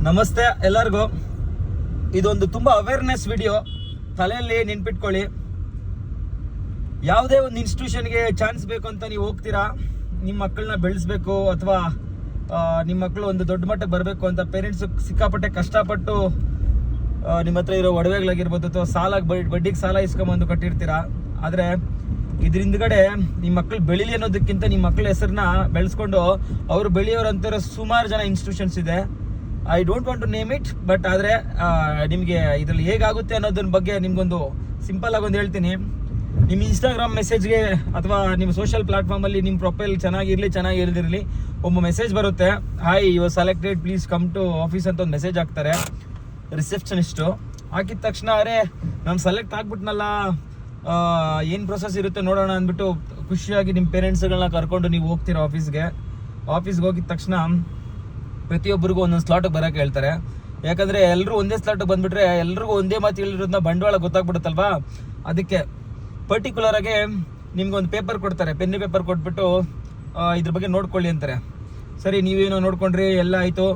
ನಮಸ್ತೆ ಎಲ್ಲರಿಗೂ. ಇದೊಂದು ತುಂಬ ಅವೇರ್ನೆಸ್ ವಿಡಿಯೋ. ತಲೆಯಲ್ಲಿ ನೆನ್ಪಿಟ್ಕೊಳ್ಳಿ, ಯಾವುದೇ ಒಂದು ಇನ್ಸ್ಟಿಟ್ಯೂಷನ್ಗೆ ಚಾನ್ಸ್ ಬೇಕು ಅಂತ ನೀವು ಹೋಗ್ತೀರಾ, ನಿಮ್ಮ ಮಕ್ಕಳನ್ನ ಬೆಳೆಸಬೇಕು ಅಥವಾ ನಿಮ್ಮ ಮಕ್ಕಳು ಒಂದು ದೊಡ್ಡ ಮಟ್ಟಕ್ಕೆ ಬರಬೇಕು ಅಂತ ಪೇರೆಂಟ್ಸ್ ಸಿಕ್ಕಾಪಟ್ಟೆ ಕಷ್ಟಪಟ್ಟು ನಿಮ್ಮ ಹತ್ರ ಇರೋ ಒಡವೆಗಳಾಗಿರ್ಬೋದು ಅಥವಾ ಬಡ್ಡಿಗೆ ಸಾಲ ಇಸ್ಕೊಂಬಂದು ಕಟ್ಟಿರ್ತೀರಾ. ಆದರೆ ಇದ್ರ ಹಿಂದ್ಗಡೆ ನಿಮ್ಮ ಮಕ್ಕಳು ಬೆಳೀಲಿ ಅನ್ನೋದಕ್ಕಿಂತ ನಿಮ್ಮ ಮಕ್ಕಳ ಹೆಸರನ್ನ ಬೆಳೆಸ್ಕೊಂಡು ಅವರು ಬೆಳೆಯೋರಂತಿರೋ ಸುಮಾರು ಜನ ಇನ್ಸ್ಟಿಟ್ಯೂಷನ್ಸ್ ಇದೆ. I don't want to name it, but ಆದರೆ ನಿಮಗೆ ಇದರಲ್ಲಿ ಹೇಗಾಗುತ್ತೆ ಅನ್ನೋದ್ರ ಬಗ್ಗೆ ನಿಮ್ಗೊಂದು ಸಿಂಪಲ್ ಆಗಿ ಒಂದು ಹೇಳ್ತೀನಿ. ನಿಮ್ಮ ಇನ್ಸ್ಟಾಗ್ರಾಮ್ ಮೆಸೇಜ್ಗೆ ಅಥವಾ ನಿಮ್ಮ ಸೋಷಿಯಲ್ ಪ್ಲಾಟ್ಫಾರ್ಮಲ್ಲಿ ನಿಮ್ಮ ಪ್ರೊಫೈಲ್ ಚೆನ್ನಾಗಿರದಿರಲಿ ಒಬ್ಬ ಮೆಸೇಜ್ ಬರುತ್ತೆ, hi you selected please come to office ಅಂತ ಒಂದು ಮೆಸೇಜ್ ಹಾಕ್ತಾರೆ ರಿಸೆಪ್ಷನಿಸ್ಟು. ಹಾಕಿದ ತಕ್ಷಣ ಅರೆ ನಾನು ಸೆಲೆಕ್ಟ್ ಆಗ್ಬಿಟ್ನಲ್ಲ, ಏನು ಪ್ರೊಸೆಸ್ ಇರುತ್ತೆ ನೋಡೋಣ ಅಂದ್ಬಿಟ್ಟು ಖುಷಿಯಾಗಿ ನಿಮ್ಮ ಪೇರೆಂಟ್ಸ್ಗಳನ್ನ ಕರ್ಕೊಂಡು ನೀವು ಹೋಗ್ತೀರ ಆಫೀಸ್ಗೆ ಹೋಗಿದ ತಕ್ಷಣ ಪ್ರತಿಯೊಬ್ಬರಿಗೂ ಒಂದೊಂದು ಸ್ಲಾಟಿಗೆ ಬರೋಕ್ಕೆ ಹೇಳ್ತಾರೆ. ಯಾಕಂದರೆ ಎಲ್ಲರೂ ಒಂದೇ ಸ್ಲಾಟಿಗೆ ಬಂದುಬಿಟ್ರೆ ಎಲ್ರಿಗೂ ಒಂದೇ ಮಾತು ಹೇಳಿರೋದನ್ನ ಬಂಡವಾಳ ಗೊತ್ತಾಗ್ಬಿಡುತ್ತಲ್ವಾ. ಅದಕ್ಕೆ ಪರ್ಟಿಕ್ಯುಲರಾಗಿ ನಿಮ್ಗೊಂದು ಪೇಪರ್ ಕೊಡ್ತಾರೆ, ಪೆನ್ನು ಪೇಪರ್ ಕೊಟ್ಬಿಟ್ಟು ಇದ್ರ ಬಗ್ಗೆ ನೋಡ್ಕೊಳ್ಳಿ ಅಂತಾರೆ. ಸರಿ, ನೀವೇನೋ ನೋಡ್ಕೊಂಡ್ರಿ, ಎಲ್ಲ ಆಯಿತು,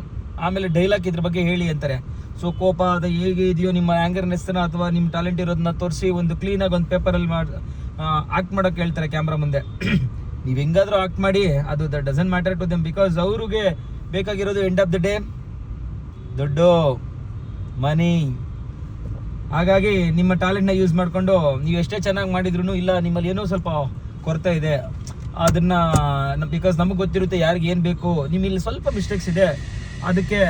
ಆಮೇಲೆ ಡೈಲಾಗ್ ಇದ್ರ ಬಗ್ಗೆ ಹೇಳಿ ಅಂತಾರೆ. ಸೊ ಕೋಪ ಅದು ಹೇಗೆ ಇದೆಯೋ ನಿಮ್ಮ ಆ್ಯಂಗರ್ನೆಸ್ನ ಅಥವಾ ನಿಮ್ಮ ಟ್ಯಾಲೆಂಟ್ ಇರೋದನ್ನ ತೋರಿಸಿ ಒಂದು ಕ್ಲೀನಾಗಿ ಒಂದು ಪೇಪರಲ್ಲಿ ಆಕ್ಟ್ ಮಾಡೋಕ್ಕೆ ಹೇಳ್ತಾರೆ ಕ್ಯಾಮ್ರಾ ಮುಂದೆ. ನೀವು ಹೆಂಗಾದರೂ ಆಕ್ಟ್ ಮಾಡಿ, ಅದು doesn't matter to them, because ಅವ್ರಿಗೆ ಬೇಕಾಗಿರೋದು ಎಂಡ್ ಆಫ್ ದ ಡೇ ದುಡ್ಡು, ಮನಿ. ಹಾಗಾಗಿ ನಿಮ್ಮ ಟ್ಯಾಲೆಂಟ್ನ ಯೂಸ್ ಮಾಡಿಕೊಂಡು ನೀವು ಎಷ್ಟೇ ಚೆನ್ನಾಗಿ ಮಾಡಿದ್ರು ಇಲ್ಲ, ನಿಮ್ಮಲ್ಲಿ ಏನೋ ಸ್ವಲ್ಪ ಕೊರತೆ ಇದೆ, ಅದನ್ನು ಬಿಕಾಸ್ ನಮಗೆ ಗೊತ್ತಿರುತ್ತೆ ಯಾರಿಗೆ ಏನು ಬೇಕು. ನಿಮ್ಮಲ್ಲಿ ಸ್ವಲ್ಪ ಮಿಸ್ಟೇಕ್ಸ್ ಇದೆ, ಅದಕ್ಕೆ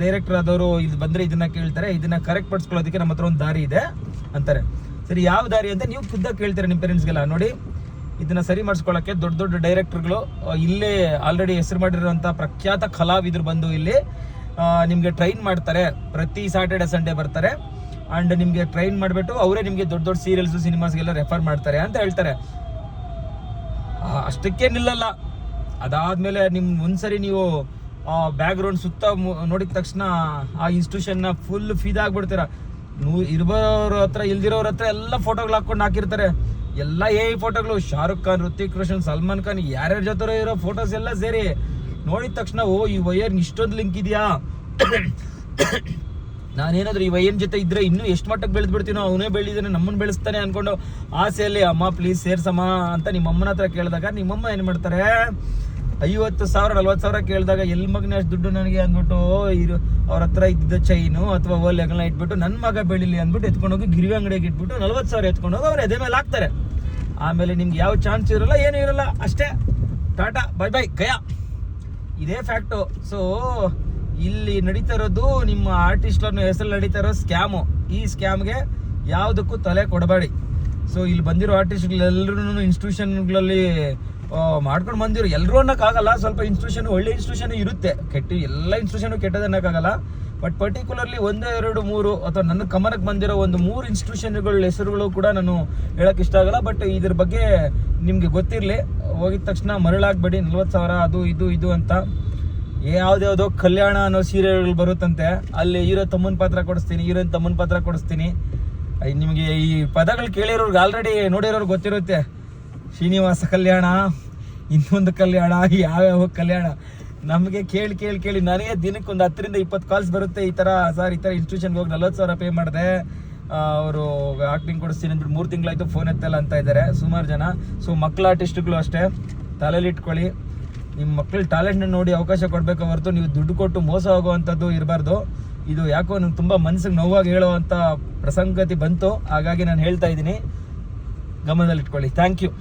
ಡೈರೆಕ್ಟರ್ ಆದವರು ಇದು ಬಂದರೆ ಇದನ್ನು ಕೇಳ್ತಾರೆ, ಇದನ್ನು ಕರೆಕ್ಟ್ ಪಡಿಸ್ಕೊಳ್ಳೋದಕ್ಕೆ ನಮ್ಮ ಹತ್ರ ಒಂದು ದಾರಿ ಇದೆ ಅಂತಾರೆ. ಸರಿ, ಯಾವ ದಾರಿ ಅಂತ ನೀವು ಖುದ್ದಾಗಿ ಕೇಳ್ತಾರೆ ನಿಮ್ಮ ಪೇರೆಂಟ್ಸ್ಗೆಲ್ಲ. ನೋಡಿ, ಇದನ್ನು ಸರಿ ಮಾಡಿಸ್ಕೊಳ್ಳೋಕ್ಕೆ ದೊಡ್ಡ ದೊಡ್ಡ ಡೈರೆಕ್ಟರ್ಗಳು ಇಲ್ಲೇ ಆಲ್ರೆಡಿ ಹೆಸರು ಮಾಡಿರೋಂಥ ಪ್ರಖ್ಯಾತ ಕಲಾವಿದರು ಬಂದು ಇಲ್ಲಿ ನಿಮಗೆ ಟ್ರೈನ್ ಮಾಡ್ತಾರೆ. ಪ್ರತಿ ಸ್ಯಾಟರ್ಡೆ ಸಂಡೇ ಬರ್ತಾರೆ ಆ್ಯಂಡ್ ನಿಮಗೆ ಟ್ರೈನ್ ಮಾಡಿಬಿಟ್ಟು ಅವರೇ ನಿಮಗೆ ದೊಡ್ಡ ದೊಡ್ಡ ಸೀರಿಯಲ್ಸು ಸಿನಿಮಾಸ್ಗೆಲ್ಲ ರೆಫರ್ ಮಾಡ್ತಾರೆ ಅಂತ ಹೇಳ್ತಾರೆ. ಅಷ್ಟಕ್ಕೆ ನಿಲ್ಲಲ್ಲ. ಅದಾದಮೇಲೆ ನಿಮ್ಮ ಒಂದ್ಸರಿ ನೀವು ಬ್ಯಾಕ್ಗ್ರೌಂಡ್ ಸುತ್ತ ನೋಡಿದ ತಕ್ಷಣ ಆ ಇನ್ಸ್ಟಿಟ್ಯೂಷನ್ನ ಫುಲ್ ಫೀದಾಗ್ಬಿಡ್ತೀರ. ಇರೋರ ಹತ್ರ ಇಲ್ದಿರೋರ ಹತ್ರ ಎಲ್ಲ ಫೋಟೋಗಳು ಹಾಕಿರ್ತಾರೆ. ಎಲ್ಲ ಫೋಟೋಗಳು, ಶಾರುಖ್ ಖಾನ್, ಋತಿಕ್ ರೋಷನ್, ಸಲ್ಮಾನ್ ಖಾನ್, ಯಾರ್ಯಾರ ಜೊತೆ ಇರೋ ಫೋಟೋಸ್ ಎಲ್ಲ ಸೇರಿ ನೋಡಿದ ತಕ್ಷಣ ಈ ವೈಯರ್ ಇಷ್ಟೊಂದು ಲಿಂಕ್ ಇದೆಯಾ, ನಾನೇನಾದ್ರೂ ಈ ವೈಯನ್ ಜೊತೆ ಇದ್ರೆ ಇನ್ನೂ ಎಷ್ಟು ಮಟ್ಟಕ್ಕೆ ಬೆಳೆದ್ಬಿಡ್ತೀನೋ, ಅವನೇ ಬೆಳೆದಿದ್ದಾನೆ, ನಮ್ಮನ್ನು ಬೆಳೆಸ್ತಾನೆ ಅಂದ್ಕೊಂಡು ಆಸೆಯಲ್ಲಿ ಅಮ್ಮ ಪ್ಲೀಸ್ ಸೇರ್ಸಮ್ಮ ಅಂತ ನಿಮ್ಮಮ್ಮನ ಹತ್ರ ಕೇಳಿದಾಗ ನಿಮ್ಮಮ್ಮ ಏನು ಮಾಡ್ತಾರೆ, 50,000 40,000 ಕೇಳಿದಾಗ ಎಲ್ಲಿ ಮಗನೇ ಅಷ್ಟು ದುಡ್ಡು ನನಗೆ ಅಂದ್ಬಿಟ್ಟು ಅವ್ರ ಹತ್ರ ಇದ್ದಿದ್ದ ಚೈನು ಅಥವಾ ಓಲೆಗಳನ್ನ ಇಟ್ಬಿಟ್ಟು ನನ್ನ ಮಗ ಬೆಳಿಲಿ ಅಂದ್ಬಿಟ್ಟು ಎತ್ಕೊಂಡೋಗಿ ಗಿರಿವಿ ಅಂಗಡಿಗೆ ಇಟ್ಬಿಟ್ಟು 40,000 ಎತ್ಕೊಂಡೋಗಿ ಅವ್ರು ಎದೆ ಮೇಲೆ ಹಾಕ್ತಾರೆ. ಆಮೇಲೆ ನಿಮ್ಗೆ ಯಾವ ಚಾನ್ಸ್ ಇರಲ್ಲ, ಏನೂ ಇರಲ್ಲ, ಅಷ್ಟೇ, ಟಾಟಾ ಬೈ ಬೈ ಗಯಾ. ಇದೇ ಫ್ಯಾಕ್ಟು. ಸೊ ಇಲ್ಲಿ ನಡೀತಾ ಇರೋದು ನಿಮ್ಮ ಆರ್ಟಿಸ್ಟ್ರನ್ನ ಹೆಸರು ನಡೀತಾ ಇರೋ ಸ್ಕ್ಯಾಮು. ಈ ಸ್ಕ್ಯಾಮ್ಗೆ ಯಾವುದಕ್ಕೂ ತಲೆ ಕೊಡಬೇಡಿ. ಸೊ ಇಲ್ಲಿ ಬಂದಿರೋ ಆರ್ಟಿಸ್ಟ್ಗಳೆಲ್ಲರೂ ಇನ್ಸ್ಟಿಟ್ಯೂಷನ್ಗಳಲ್ಲಿ ಮಾಡ್ಕೊಂಡು ಬಂದಿರೋ ಎಲ್ಲರೂ ಅನ್ನೋಕ್ಕಾಗಲ್ಲ. ಸ್ವಲ್ಪ ಇನ್ಸ್ಟಿಟ್ಯೂಷನ್ ಒಳ್ಳೆ ಇನ್ಸ್ಟಿಟ್ಯೂಷನ್ ಇರುತ್ತೆ, ಎಲ್ಲ ಇನ್ಸ್ಟಿಟ್ಯೂಷನು ಕೆಟ್ಟದನ್ನೋಕ್ಕಾಗಲ್ಲ. ಬಟ್ ಪರ್ಟಿಕ್ಯುಲರ್ಲಿ 1 2 3 ಅಥವಾ ನನ್ನ ಗಮನಕ್ಕೆ ಬಂದಿರೋ ಒಂದು 3 ಇನ್ಸ್ಟಿಟ್ಯೂಷನ್ಗಳ ಹೆಸರುಗಳು ಕೂಡ ನಾನು ಹೇಳೋಕ್ಕೆ ಇಷ್ಟ ಆಗಲ್ಲ. ಬಟ್ ಇದ್ರ ಬಗ್ಗೆ ನಿಮಗೆ ಗೊತ್ತಿರಲಿ, ಹೋಗಿದ ತಕ್ಷಣ ಮರಳಾಗಬೇಡಿ 40,000 ಅದು ಇದು ಅಂತ. ಯಾವುದ್ಯಾವುದೋ ಕಲ್ಯಾಣ ಅನ್ನೋ ಸೀರಿಯಲ್ಗಳು ಬರುತ್ತಂತೆ, ಅಲ್ಲಿ ಹೀರೋ ತಮ್ಮನ ಪಾತ್ರ ಕೊಡಿಸ್ತೀನಿ, ಹೀರೋಯಿನ್ ತಮ್ಮನ ಪಾತ್ರ ಕೊಡಿಸ್ತೀನಿ. ನಿಮಗೆ ಈ ಪದಗಳು ಕೇಳಿರೋರ್ಗೆ ಆಲ್ರೆಡಿ ನೋಡಿರೋರ್ಗೆ ಗೊತ್ತಿರುತ್ತೆ. ಶ್ರೀನಿವಾಸ ಕಲ್ಯಾಣ, ಇನ್ನೊಂದು ಕಲ್ಯಾಣ, ಯಾವ್ಯಾವ ಕಲ್ಯಾಣ. ನಮಗೆ ಕೇಳಿ ನನಗೆ ದಿನಕ್ಕೆ ಒಂದು 10 ರಿಂದ 20 ಕಾಲ್ಸ್ ಬರುತ್ತೆ. ಈ ಥರ ಇನ್ಸ್ಟಿಟ್ಯೂಷನ್ಗೆ ಹೋಗಿ 40,000 ಪೇ ಮಾಡಿದೆ, ಅವರು ಆಕ್ಟಿಂಗ್ ಕೊಡಿಸ್ತೀನಿ ಅಂದ್ಬಿಟ್ಟು 3 ತಿಂಗಳಾಯಿತು ಫೋನ್ ಎತ್ತಲ್ಲ ಅಂತ ಇದ್ದಾರೆ ಸುಮಾರು ಜನ. ಸೊ ಮಕ್ಕಳ ಆರ್ಟಿಸ್ಟ್ಗಳು ಅಷ್ಟೇ, ತಲೆಯಲ್ಲಿ ಇಟ್ಕೊಳ್ಳಿ, ನಿಮ್ಮ ಮಕ್ಕಳ ಟ್ಯಾಲೆಂಟ್ನ ನೋಡಿ ಅವಕಾಶ ಕೊಡಬೇಕು ಹೊರತು ನೀವು ದುಡ್ಡು ಕೊಟ್ಟು ಮೋಸ ಹೋಗುವಂಥದ್ದು ಇರಬಾರ್ದು. ಇದು ಯಾಕೋ ನಂಗೆ ತುಂಬ ಮನಸ್ಸಿಗೆ ನೋವಾಗಿ ಹೇಳುವಂಥ ಪ್ರಸಂಗತಿ ಬಂತು, ಹಾಗಾಗಿ ನಾನು ಹೇಳ್ತಾ ಇದ್ದೀನಿ, ಗಮನದಲ್ಲಿಟ್ಕೊಳ್ಳಿ. Thank you.